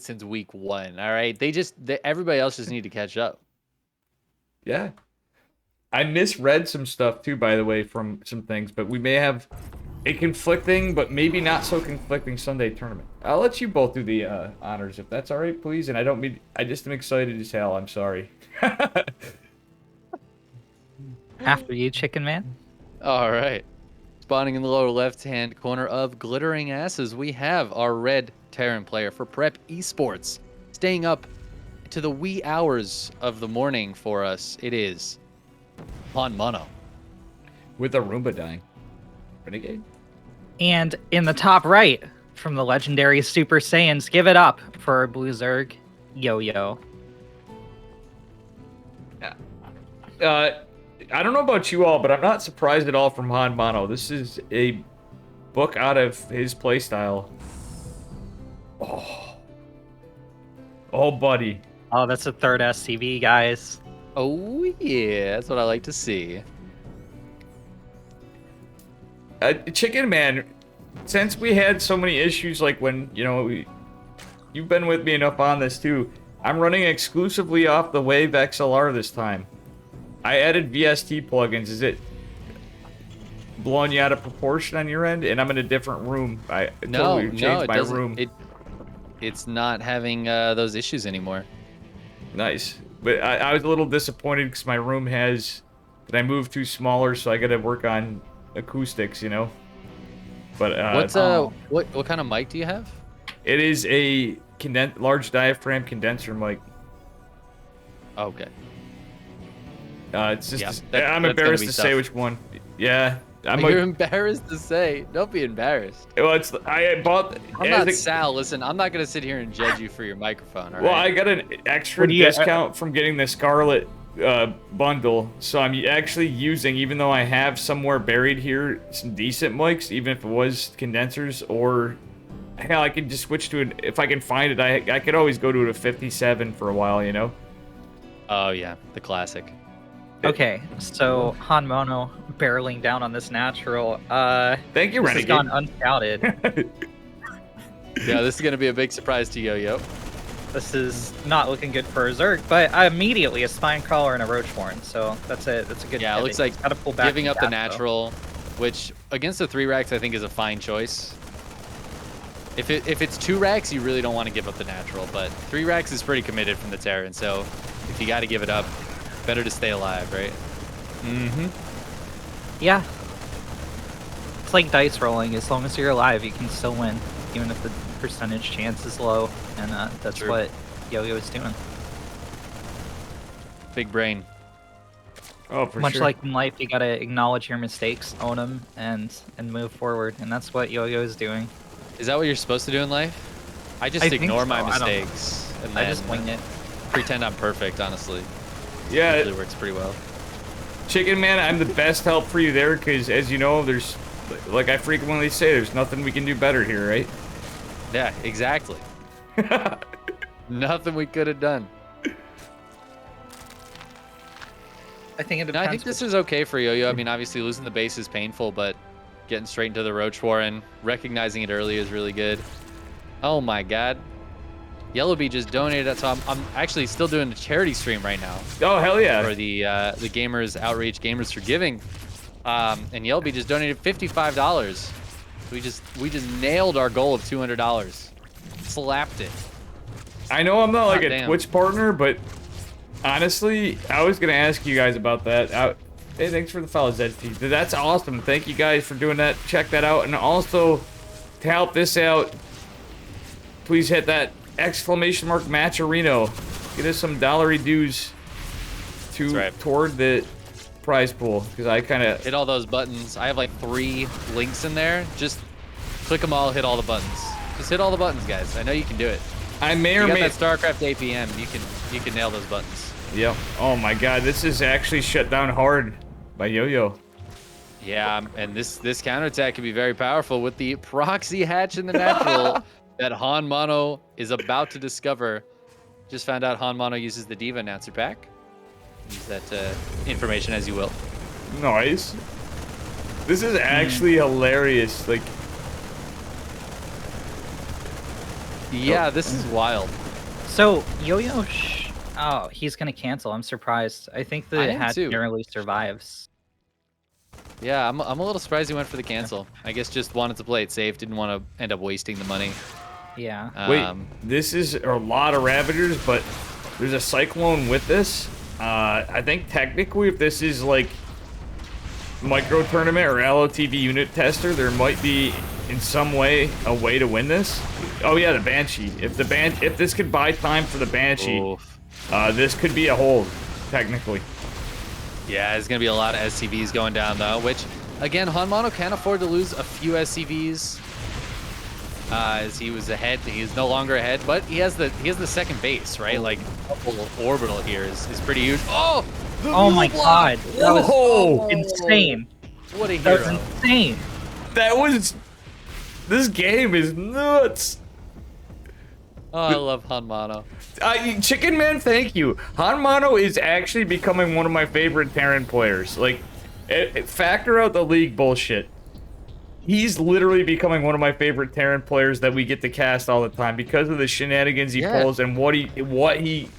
since week 1. All right, everybody else just need to catch up. Yeah. I misread some stuff too, by the way, from some things, but we may have a conflicting, but maybe not so conflicting Sunday tournament. I'll let you both do the honors if that's all right, please. And I don't mean, I just am excited as hell. I'm sorry. After you, Chicken Man. All right. Spawning in the lower left-hand corner of Glittering Asses, we have our red Terran player for Prep Esports. Staying up to the wee hours of the morning for us, it is Han Mono. With a Roomba dying. Renegade? And in the top right, from the legendary Super Saiyans, give it up for Blue Zerg, Yo-Yo. I don't know about you all, but I'm not surprised at all from Han Mono. This is a book out of his playstyle. Oh, buddy. Oh, that's a third SCV, guys. Oh, yeah. That's what I like to see. Chicken Man, since we had so many issues, like when, you know, you've been with me enough on this too, I'm running exclusively off the Wave XLR this time. I added VST plugins. Is it blowing you out of proportion on your end? And I'm in a different room. I totally changed my room. It's not having those issues anymore. Nice. But I was a little disappointed because my room has... But I moved too smaller, so I gotta work on acoustics, you know? But, what kind of mic do you have? It is a large diaphragm condenser mic. Okay. It's just... I'm embarrassed to say which one. Yeah. You're embarrassed to say. Don't be embarrassed. Well, I'm not Sal. Listen, I'm not gonna sit here and judge you for your microphone. All right? Well, I got an extra discount from getting the Scarlet bundle, so I'm actually using, even though I have somewhere buried here some decent mics, even if it was condensers, or hell, I can just switch to it if I can find it. I could always go to a 57 for a while, you know. Oh yeah, the classic. Okay, so Han Mono barreling down on this natural. Thank you, Renegade. This has gone unscouted. Yeah, this is gonna be a big surprise to Yo-Yo. This is not looking good for a Zerg, but immediately a Spine Crawler and a Roachborn, so that's a good. Yeah, it looks like gotta pull back giving up the though. natural, which against the 3 racks I think is a fine choice. If it's 2 racks, you really don't want to give up the natural, but 3 racks is pretty committed from the Terran, so if you got to give it up, better to stay alive, right? Yeah. It's like dice rolling. As long as you're alive, you can still win, even if the percentage chance is low, and that's True. what Yo-Yo is doing. Big brain. Oh, for Much sure. like in life, you gotta acknowledge your mistakes, own them, and move forward, and that's what Yo-Yo is doing. Is that what you're supposed to do in life? I just ignore my mistakes and I then just wing it. pretend I'm perfect, honestly. Yeah, It usually works pretty well. Chicken Man, I'm the best help for you there, because as you know, there's, like I frequently say, there's nothing we can do better here, right? Yeah, exactly. Nothing we could have done. I think it No, depends. I think this is okay for Yo-Yo. I mean, obviously losing the base is painful, but getting straight into the Roach Warren, recognizing it early is really good. Oh my God. Yellowbee just donated. So I'm actually still doing a charity stream right now. Oh, hell yeah. For the Gamers Outreach, Gamers for Giving. And Yellowbee just donated $55. We just nailed our goal of $200. Slapped it. I know I'm not like a damn. Twitch partner, but honestly, I was gonna ask you guys about that. Hey, thanks for the follow, ZT. That's awesome. Thank you guys for doing that. Check that out. And also, to help this out, please hit that exclamation mark Matcherino. Get us some dollary dues toward the prize pool, because I kind of hit all those buttons. I have like 3 links in there. Just click them all, hit all the buttons. Just hit all the buttons, guys. I know you can do it. I may or you may got that StarCraft APM. You can nail those buttons. Yep. Oh my God, this is actually shut down hard by Yo-Yo. Yeah, and this counterattack can be very powerful with the proxy hatch in the natural that Han Mono is about to discover. Just found out Han Mono uses the Diva announcer pack. Use that information as you will. Nice. This is actually hilarious. Like, Yeah, this is wild. So Yo-Yo, oh, he's gonna cancel. I'm surprised. I think I the am hat too. generally survives. Yeah, I'm a little surprised he went for the cancel. I guess just wanted to play it safe, didn't want to end up wasting the money. Yeah. Wait, this is a lot of Ravagers, but there's a Cyclone with this. I think technically if this is like micro tournament or LOTV unit tester, there might be in some way a way to win this. Oh yeah, the Banshee. If this could buy time for the Banshee, Oof. this could be a hold, technically. Yeah, there's gonna be a lot of SCVs going down though, which again, Hanmano can afford to lose a few SCVs. As he was ahead, he's no longer ahead, but he has the second base, right? Like double orbital here is pretty huge. Oh, Oh my god, that was Whoa! insane. What a That was hero! insane. That was. This game is nuts. Oh, I love Hanmano. Chickenman, thank you. Hanmano is actually becoming one of my favorite Terran players. Like, factor out the league bullshit. He's literally becoming one of my favorite Terran players that we get to cast all the time because of the shenanigans he pulls and what he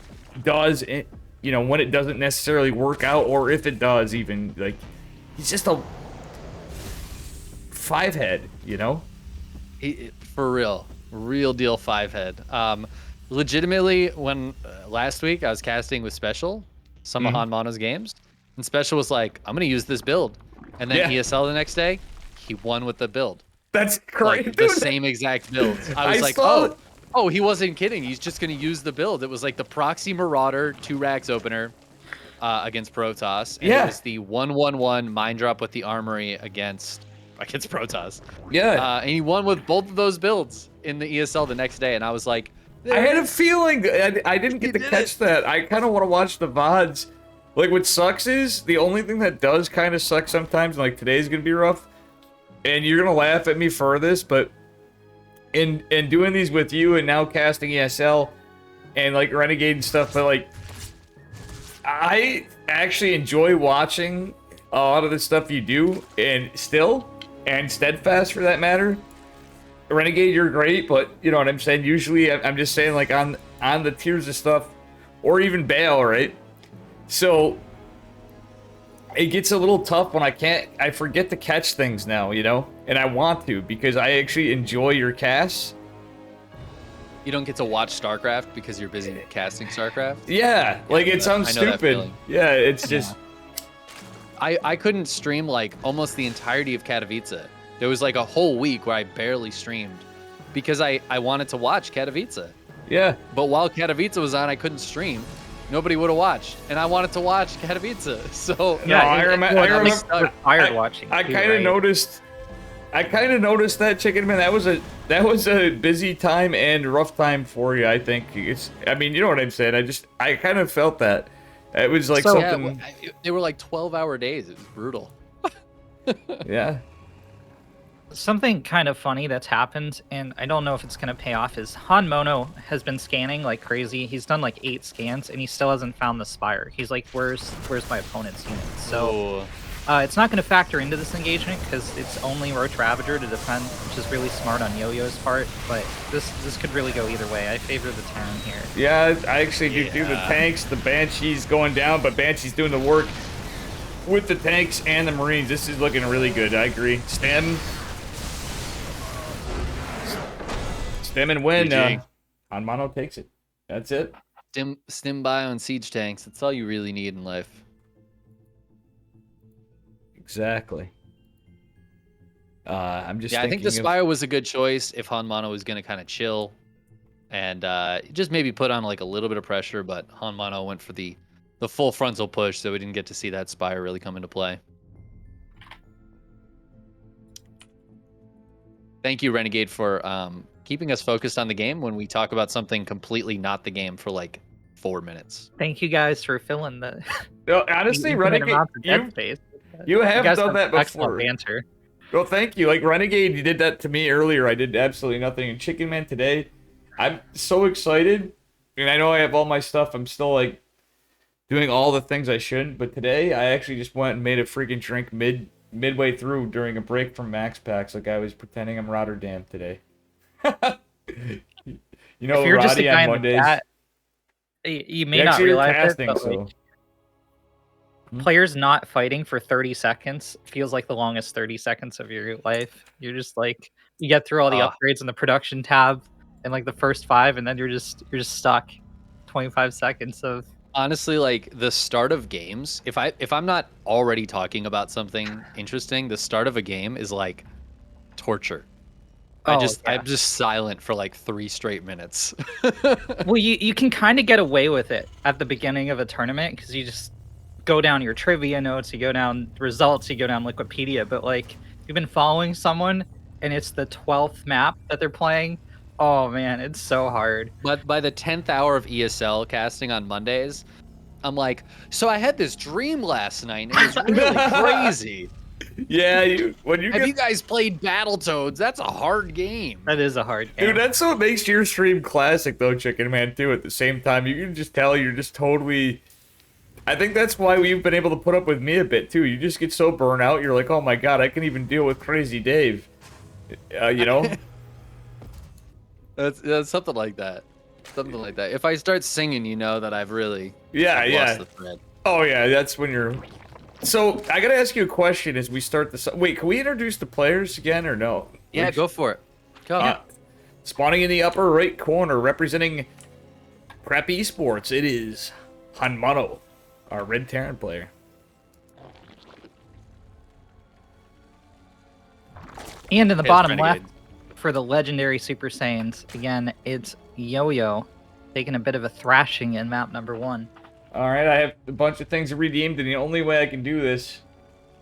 does. You know, when it doesn't necessarily work out, or if it does, even like he's just a 5-head. You know, For real deal 5-head. Legitimately, when last week I was casting with Special, some of Hanmano's games, and Special was like, "I'm gonna use this build," and then ESL the next day, he won with the build. that's great. Like the same exact build. I was I like, saw oh, he wasn't kidding. He's just gonna use the build. It was like the Proxy Marauder 2 racks opener against Protoss, and it was the 1/1/1 Mind Drop with the Armory against Protoss. Yeah. And he won with both of those builds in the ESL the next day, and I was like, I had a feeling I didn't get to catch that. I kind of want to watch the VODs. Like, what sucks is the only thing that does kind of suck sometimes, like today's gonna be rough, and you're gonna laugh at me for this, but in doing these with you and now casting ESL and like Renegade and stuff, but like I actually enjoy watching a lot of the stuff you do, and Steadfast for that matter. Renegade, you're great, but you know what I'm saying? Usually, I'm just saying, like, on the tiers of stuff, or even Bale, right? So, it gets a little tough when I forget to catch things now, you know? And I want to, because I actually enjoy your casts. you don't get to watch StarCraft because you're busy casting StarCraft. Yeah, like, it sounds I know that stupid. feeling. Yeah, it's just... I couldn't stream, like, almost the entirety of Katowice. There was, like, a whole week where I barely streamed because I wanted to watch Katowice. Yeah. But while Katowice was on, I couldn't stream. Nobody would have watched, and I wanted to watch Katowice. So No, I remember. Required watching. I too, kind of right? noticed. I kind of noticed that, Chickenman. That was a busy time and rough time for you. I think I mean, you know what I'm saying. I kind of felt that. It was like something. Yeah, they were like 12-hour days. It was brutal. Yeah. Something kind of funny that's happened, and I don't know if it's going to pay off, is Hanmono has been scanning like crazy. He's done like 8 scans, and he still hasn't found the Spire. He's like, where's my opponent's unit? So it's not going to factor into this engagement because it's only Roach Ravager to defend, which is really smart on Yo-Yo's part. But this could really go either way. I favor the Terran here. Yeah, I actually do too. The tanks, the Banshee's going down, but Banshee's doing the work with the tanks and the Marines. This is looking really good. I agree. Stem and win. Hanmano takes it. That's it. Stim bio and siege tanks. That's all you really need in life. Exactly. I'm just. Yeah, I think the Spire was a good choice if Hanmano was going to kind of chill and just maybe put on like a little bit of pressure, but Hanmano went for the full frontal push, so we didn't get to see that Spire really come into play. Thank you, Renegade, for keeping us focused on the game when we talk about something completely not the game for like 4 minutes. Thank you guys for filling the. No, honestly, Renegade, you have done that before. Banter. Well, thank you. Like, Renegade, you did that to me earlier. I did absolutely nothing. And Chickenman today, I'm so excited. And I know I have all my stuff. I'm still, like, doing all the things I shouldn't. But today, I actually just went and made a freaking drink midway through during a break from Max Packs. Like I was pretending I'm Rotterdam today. You know, if you're just a Roddy guy on in the Mondays. chat, you may not Actually, you're realize casting, it, but so. like, players not fighting for 30 seconds feels like the longest 30 seconds of your life. You're just like, you get through all the Ah. upgrades in the production tab and like the first 5, and then you're just stuck. 25 seconds of Honestly, like the start of games, if I'm not already talking about something interesting, the start of a game is like torture. yeah. I'm just silent for like 3 straight minutes. Well, you can kind of get away with it at the beginning of a tournament because you just go down your trivia notes, you go down results, you go down Wikipedia. But like, you've been following someone and it's the 12th map that they're playing. Oh man, it's so hard. But by the 10th hour of ESL casting on Mondays, I'm like, so I had this dream last night and it was really crazy. Yeah, when you Have get, you guys played Battletoads? That's a hard game. That is a hard game. dude, that's what makes your stream classic though, Chickenman, too. At the same time, you can just tell you're just totally. I think that's why we've been able to put up with me a bit too. You just get so burnt out, you're like, oh my god, I can even deal with Crazy Dave. You know. That's something like that. Something like that. If I start singing, you know that I've really lost the thread. Oh yeah, that's when you're. So I gotta ask you a question as we start this. Wait, can we introduce the players again or no? Yeah, go for it. Go. Spawning in the upper right corner, representing Prep Esports, it is Hanmano, our Red Terran player. And in the It's bottom Renegade. left, for the legendary Super Saiyans, again, it's Yoyo taking a bit of a thrashing in map number 1. Alright, I have a bunch of things redeemed, and the only way I can do this,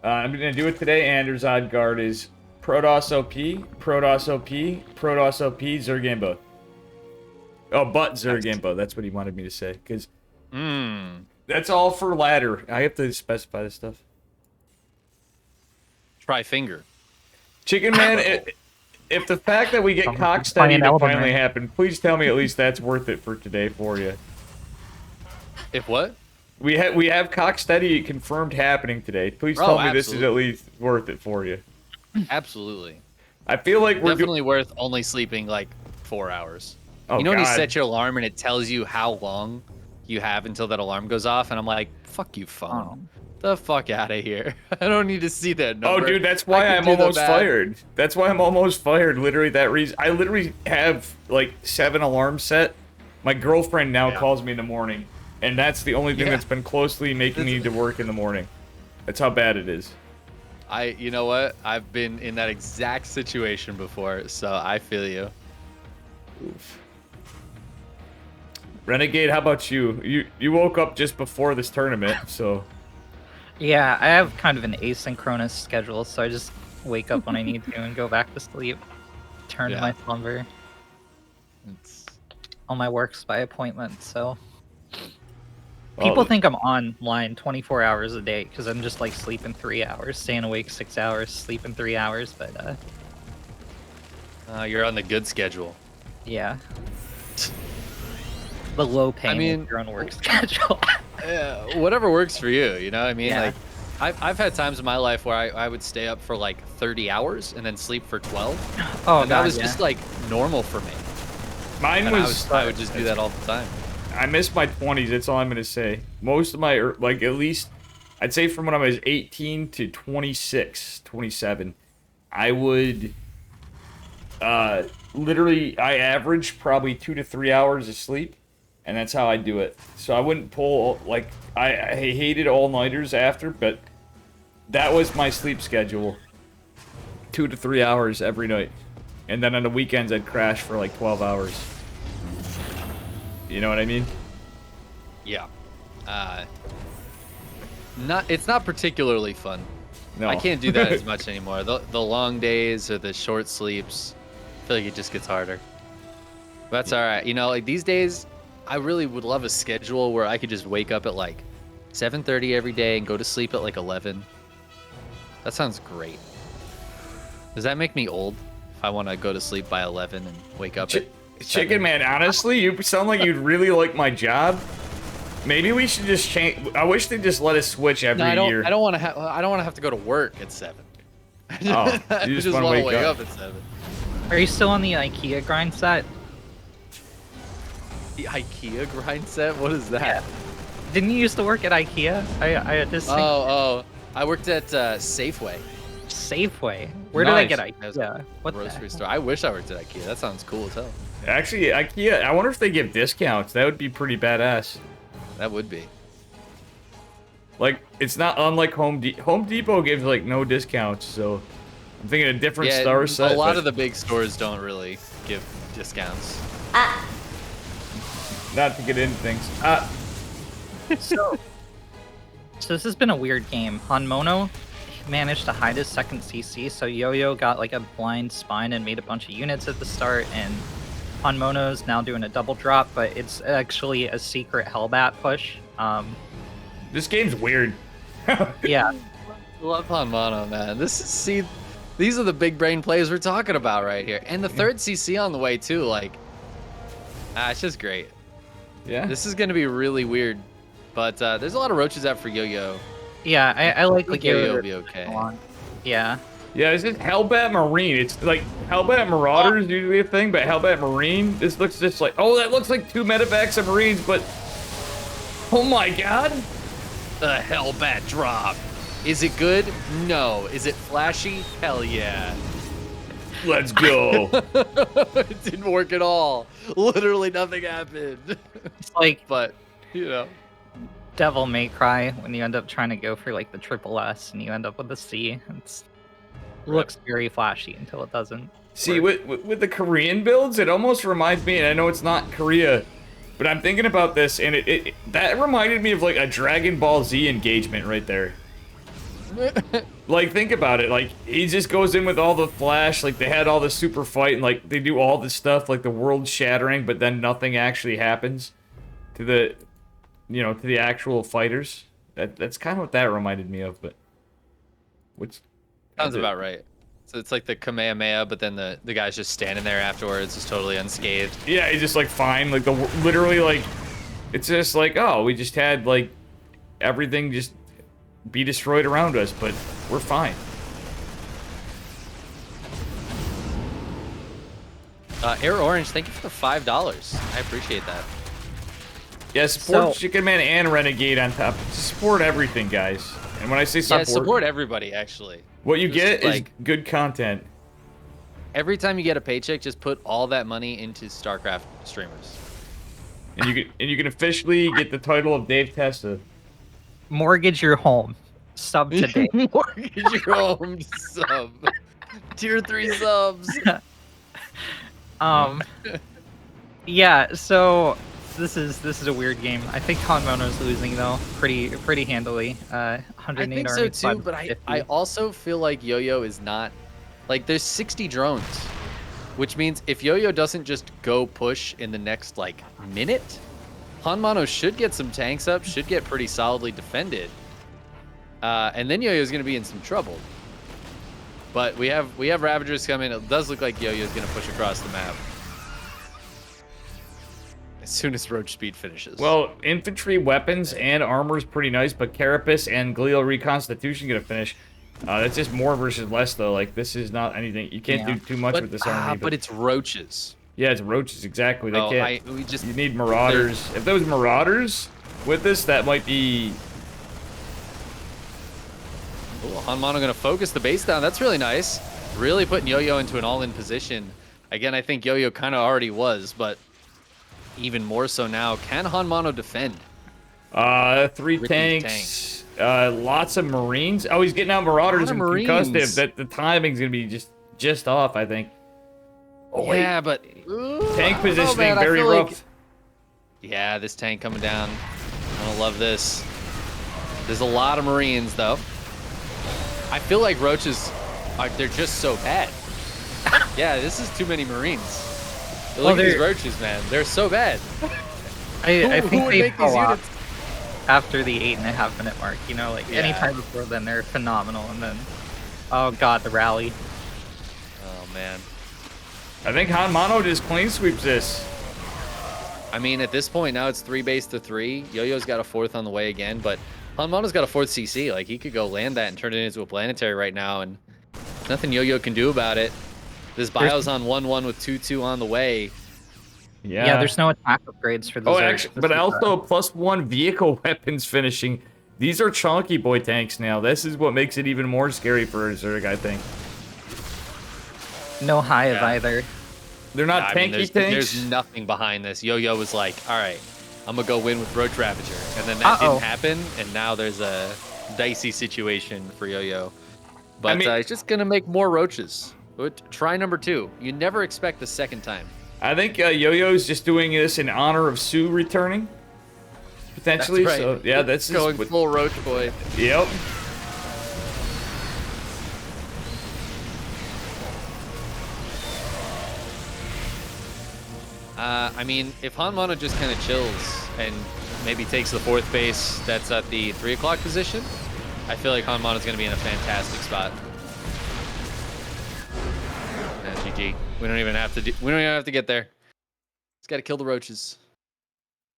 I'm going to do it today, Anders Oddguard, is Protoss OP, Protoss OP, Protoss OP, Zergambo. Oh, but Zergambo, that's what he wanted me to say, because that's all for ladder. I have to specify this stuff. Try finger. Chickenman, if the fact that we get Playing Cocksteady to Elden finally Ring. happen, please tell me at least that's worth it for today for you. If what? We have Cocksteady confirmed happening today. Please Oh, tell me this is absolutely. at least worth it for you. Absolutely. I feel like we're Definitely worth only sleeping like 4 hours. Oh, you know when you God. set your alarm and it tells you how long you have until that alarm goes off, and I'm like, fuck you, phone. The fuck out of here. I don't need to see that number. Oh, dude, that's why I I'm could do the almost math. fired. That's why I'm almost fired. Literally, that reason. I literally have like 7 alarms set. My girlfriend now calls me in the morning, and that's the only thing Yeah. that's been closely making me to work in the morning. That's how bad it is. You know what? I've been in that exact situation before, so I feel you. Oof. Renegade, how about you? You woke up just before this tournament, so. Yeah, I have kind of an asynchronous schedule, so I just wake up when I need to and go back to sleep. Turn to Yeah. my slumber. It's... All my work's by appointment, so. People Oh, think I'm online 24 hours a day because I'm just like sleeping 3 hours, staying awake 6 hours, sleeping 3 hours, but you're on the good schedule. yeah. The low paying mean- your own work schedule. Yeah, whatever works for you, you know what I mean? Yeah. Like, I've had times in my life where I would stay up for like 30 hours and then sleep for 12. Oh, And that God, was yeah. just like normal for me. mine And was. I would just do that all the time. I miss my 20s, that's all I'm going to say. Most of my, like, at least, I'd say from when I was 18 to 26, 27, I would, literally, I averaged probably 2 to 3 hours of sleep, and that's how I do it. So I wouldn't pull, like, I hated all-nighters after, but that was my sleep schedule. 2 to 3 hours every night. And then on the weekends, I'd crash for, like, 12 hours. You know what I mean? Yeah. It's not particularly fun. No. I can't do that as much anymore. The long days or the short sleeps, I feel like it just gets harder. But that's all right. You know, like these days, I really would love a schedule where I could just wake up at like 7:30 every day and go to sleep at like 11. That sounds great. Does that make me old? If I want to go to sleep by 11 and wake up at 7? Chickenman, honestly, you sound like you'd really like my job. Maybe we should just change. I wish they'd just let us switch every No, year. I don't want to have to go to work at 7. Oh, I you just just wanna want to wake wake up. up at 7. Are you still on the IKEA grind set? The IKEA grind set? What is that? Yeah. Didn't you used to work at IKEA? I just Oh, I worked at Safeway. Safeway. Where did I get Nice. That was IKEA? What the grocery heck? store. I wish I worked at IKEA. That sounds cool as hell. Actually, IKEA, I wonder if they give discounts. That would be pretty badass. That would be. Like, it's not unlike Home Depot gives, like, no discounts, so I'm thinking a different Yeah, star set. a lot but of the big stores don't really give discounts. not to get into things. So this has been a weird game. Hanmono managed to hide his second CC, so Yoyo got like a blind spine and made a bunch of units at the start, and Hanmono's now doing a double drop, but it's actually a secret Hellbat push. This game's weird. Yeah. Love Hanmono, man. These are the big brain plays we're talking about right here. And the third CC on the way too, like it's just great. Yeah. This is gonna be really weird. But there's a lot of roaches out for Yo-Yo. Yeah, I like think Yoyo. Yo-Yo will be okay. Yeah. Yeah, this is Hellbat Marine. It's like Hellbat Marauders is usually a thing, but Hellbat Marine, this looks just like, oh, that looks like 2 medevacs of Marines, but oh my god. The Hellbat drop. Is it good? No. Is it flashy? Hell yeah. Let's go. It didn't work at all. Literally nothing happened. It's like But, you know. Devil May Cry when you end up trying to go for like the triple S and you end up with a C. It looks very flashy until it doesn't. See, with the Korean builds, it almost reminds me, and I know it's not Korea, but I'm thinking about this, and that reminded me of like a Dragon Ball Z engagement right there. Like, think about it. Like, he just goes in with all the flash. Like, they had all the super fight, and like they do all the stuff, like the world shattering, but then nothing actually happens to the, you know, to the actual fighters. That's kind of what that reminded me of. But which Sounds about right. So it's like the Kamehameha, but then the guy's just standing there afterwards, just totally unscathed. Yeah, he's just like fine. Like literally like, it's just like, oh, we just had like everything just be destroyed around us, but we're fine. Air Orange, thank you for the $5. I appreciate that. Yeah, support So- Chicken Man and Renegade on top. Support everything, guys. And when I say Yeah, support, support everybody, actually. what you Just, get like- is good content. Every time you get a paycheck, just put all that money into StarCraft streamers. And you can officially get the title of Dave Testa. Mortgage your home. Sub today. Mortgage your home sub. Tier 3 subs. Yeah, so this is a weird game. I think Hanmono's losing though, pretty handily. 108 I think so army, too, but I 550. also feel like Yo-Yo is not... Like, there's 60 drones, which means if Yo-Yo doesn't just go push in the next, like, minute, Hanmono should get some tanks up, should get pretty solidly defended. And then Yo-Yo's going to be in some trouble. But we have Ravagers coming. It does look like Yo-Yo's going to push across the map as soon as Roach Speed finishes. Well, infantry, weapons, and armor is pretty nice, but Carapace and Glial Reconstitution gonna finish. That's just more versus less, though. Like, this is not anything. You can't do too much with this army. But it's Roaches. Yeah, it's roaches, exactly. They can't. You need Marauders. If there was Marauders with this, that might be... Ooh, Hanmono going to focus the base down. That's really nice. Really putting Yo-Yo into an all-in position. Again, I think Yo-Yo kind of already was, but even more so now. Can Hanmono defend? 3 tanks. Lots of Marines. Oh, he's getting out Marauders and Concussive. That the timing's gonna be just off, I think. Oh, yeah, but tank positioning very rough. Like, yeah, this tank coming down. I don't love this. There's a lot of Marines though. I feel like Roaches, they're just so bad. Yeah, this is too many Marines. Look at these Roaches, man. They're so bad. I Who think would they make these fall units? off after the 8.5 minute mark. You know, like any Yeah. time before then, they're phenomenal, and then, oh god, the rally. Oh man. I think Hanmono just clean sweeps this. I mean, at this point now it's 3 base to 3. Yo-Yo's got a 4th on the way again, but Hanmono's got a 4th CC. Like, he could go land that and turn it into a planetary right now, and nothing Yo-Yo can do about it. This bio's on 1-1 with 2-2 on the way. Yeah, there's no attack upgrades for the Oh, Zerg. actually, but also +1 vehicle weapons finishing. These are chunky boy tanks now. This is what makes it even more scary for a Zerg, I think. No hive either. They're not tanky there's, tanks. There's nothing behind this. Yo-Yo was like, all right, I'm going to go win with Roach Ravager. And then that didn't happen, and now there's a dicey situation for Yo-Yo. But I mean, it's just going to make more roaches. Try number 2. You never expect the second time. I think Yo-Yo's just doing this in honor of Sue returning. Potentially. That's right. So, yeah, that's going full Roach Boy. Yep. I mean, if Hanmano just kind of chills and maybe takes the 4th base that's at the 3 o'clock position, I feel like Hanmano's going to be in a fantastic spot. GG. We don't even have to get there. Just got to kill the roaches.